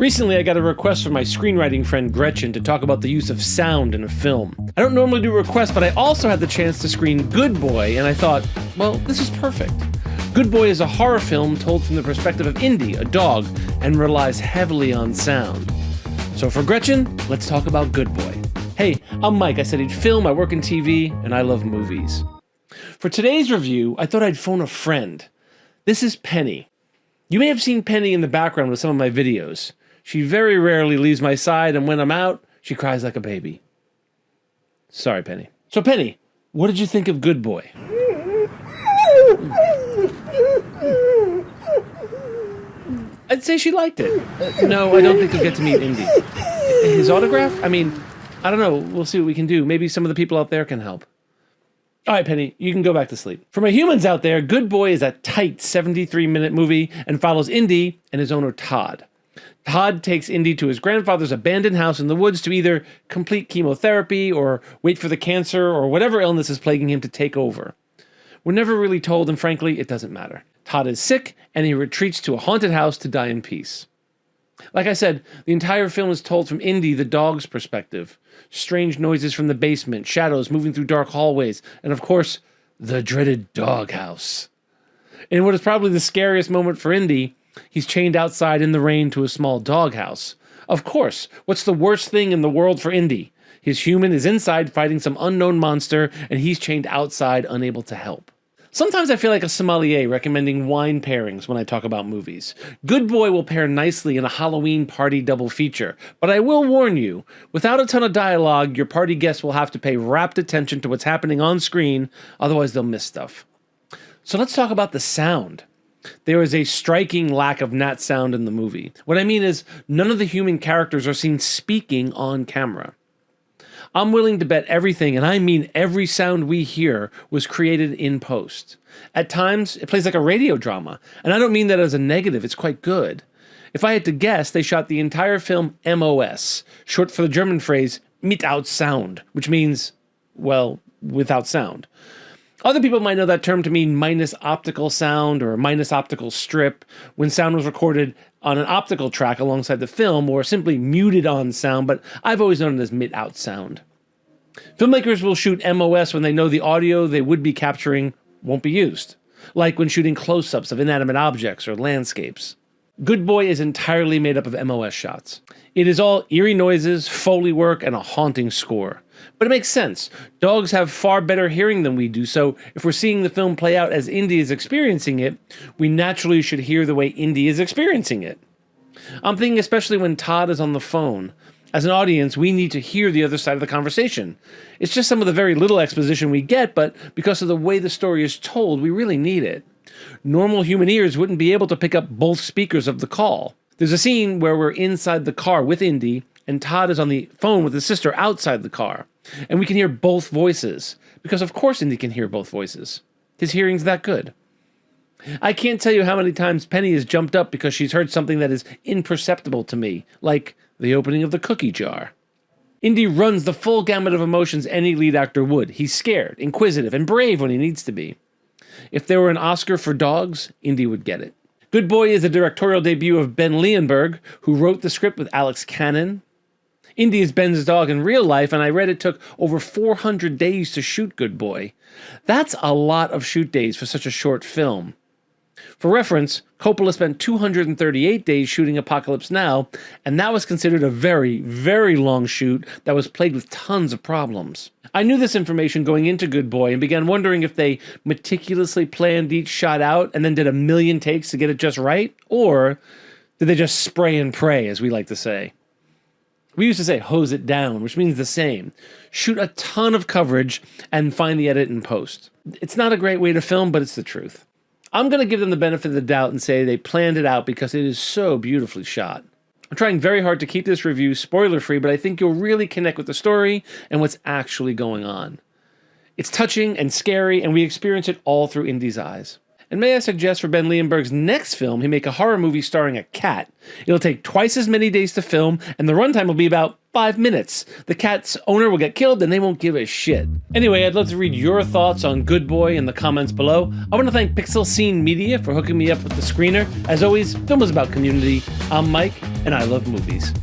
Recently, I got a request from my screenwriting friend Gretchen to talk about the use of sound in a film. I don't normally do requests, but I also had the chance to screen Good Boy, and I thought, well, this is perfect. Good Boy is a horror film told from the perspective of Indy, a dog, and relies heavily on sound. So for Gretchen, let's talk about Good Boy. Hey, I'm Mike. I studied film, I work in TV, and I love movies. For today's review, I thought I'd phone a friend. This is Penny. You may have seen Penny in the background with some of my videos. She very rarely leaves my side, and when I'm out, she cries like a baby. Sorry, Penny. So, Penny, what did you think of Good Boy? I'd say she liked it. No, I don't think you'll get to meet Indy. His autograph? I mean, I don't know. We'll see what we can do. Maybe some of the people out there can help. All right, Penny, you can go back to sleep. For my humans out there, Good Boy is a tight 73-minute movie and follows Indy and his owner, Todd. Todd takes Indy to his grandfather's abandoned house in the woods to either complete chemotherapy or wait for the cancer or whatever illness is plaguing him to take over. We're never really told, and frankly, it doesn't matter. Todd is sick, and he retreats to a haunted house to die in peace. Like I said, the entire film is told from Indy, the dog's perspective. Strange noises from the basement, shadows moving through dark hallways, and of course, the dreaded doghouse. In what is probably the scariest moment for Indy, he's chained outside in the rain to a small doghouse. Of course, what's the worst thing in the world for Indy? His human is inside fighting some unknown monster, and he's chained outside, unable to help. Sometimes I feel like a sommelier recommending wine pairings when I talk about movies. Good Boy will pair nicely in a Halloween party double feature, but I will warn you, without a ton of dialogue, your party guests will have to pay rapt attention to what's happening on screen, otherwise they'll miss stuff. So let's talk about the sound. There is a striking lack of nat sound in the movie. What I mean is, none of the human characters are seen speaking on camera. I'm willing to bet everything, and I mean every sound we hear, was created in post. At times, it plays like a radio drama, and I don't mean that as a negative, it's quite good. If I had to guess, they shot the entire film MOS, short for the German phrase, without sound, which means, well, without sound. Other people might know that term to mean minus optical sound or minus optical strip, when sound was recorded on an optical track alongside the film, or simply muted on sound, but I've always known it as mid-out sound. Filmmakers will shoot MOS when they know the audio they would be capturing won't be used, like when shooting close-ups of inanimate objects or landscapes. Good Boy is entirely made up of MOS shots. It is all eerie noises, Foley work, and a haunting score. But it makes sense. Dogs have far better hearing than we do, so if we're seeing the film play out as Indy is experiencing it, we naturally should hear the way Indy is experiencing it. I'm thinking especially when Todd is on the phone. As an audience, we need to hear the other side of the conversation. It's just some of the very little exposition we get, but because of the way the story is told, we really need it. Normal human ears wouldn't be able to pick up both speakers of the call. There's a scene where we're inside the car with Indy, and Todd is on the phone with his sister outside the car. And we can hear both voices, because of course Indy can hear both voices. His hearing's that good. I can't tell you how many times Penny has jumped up because she's heard something that is imperceptible to me, like the opening of the cookie jar. Indy runs the full gamut of emotions any lead actor would. He's scared, inquisitive, and brave when he needs to be. If there were an Oscar for dogs, Indy would get it. Good Boy is the directorial debut of Ben Leonberg, who wrote the script with Alex Cannon. Indy is Ben's dog in real life, and I read it took over 400 days to shoot Good Boy. That's a lot of shoot days for such a short film. For reference, Coppola spent 238 days shooting Apocalypse Now, and that was considered a very, very long shoot that was plagued with tons of problems. I knew this information going into Good Boy and began wondering if they meticulously planned each shot out and then did a million takes to get it just right, or did they just spray and pray, as we like to say. We used to say hose it down, which means the same. Shoot a ton of coverage and find the edit in post. It's not a great way to film, but it's the truth. I'm going to give them the benefit of the doubt and say they planned it out because it is so beautifully shot. I'm trying very hard to keep this review spoiler-free, but I think you'll really connect with the story and what's actually going on. It's touching and scary, and we experience it all through Indy's eyes. And may I suggest for Ben Leonberg's next film, he make a horror movie starring a cat. It'll take twice as many days to film, and the runtime will be about 5 minutes. The cat's owner will get killed and they won't give a shit. Anyway, I'd love to read your thoughts on Good Boy in the comments below. I want to thank Pixel Scene Media for hooking me up with the screener. As always, film is about community. I'm Mike, and I love movies.